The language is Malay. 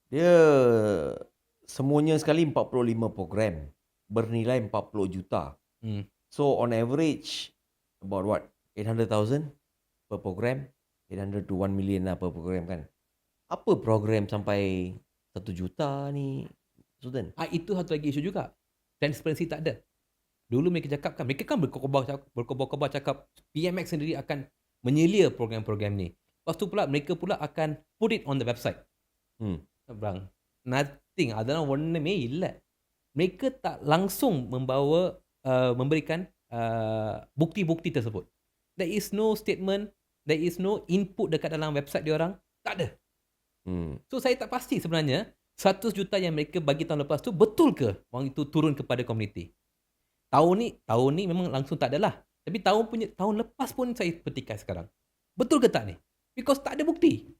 Dia semuanya sekali 45 program bernilai 40 juta. So on average about what? 800,000 per program. 800 to 1 million lah per program kan. Apa program sampai 1 juta ni, Sultan? Itu satu lagi isu juga. Transparency tak ada. Dulu mereka cakap kan, mereka kan berkobar-kobar cakap PMX sendiri akan menyelia program-program ni. Lepas tu pula mereka pula akan put it on the website. Bang, nothing. Adana ஒண்ணுமே இல்லை. Mereka tak langsung memberikan bukti-bukti tersebut. There is no statement, there is no input dekat dalam website diorang. Tak ada. So saya tak pasti sebenarnya 100 juta yang mereka bagi tahun lepas tu betul ke wang itu turun kepada komuniti. Tahun ni memang langsung tak adalah. Tapi tahun lepas pun saya petikai sekarang. Betul ke tak ni? Because tak ada bukti.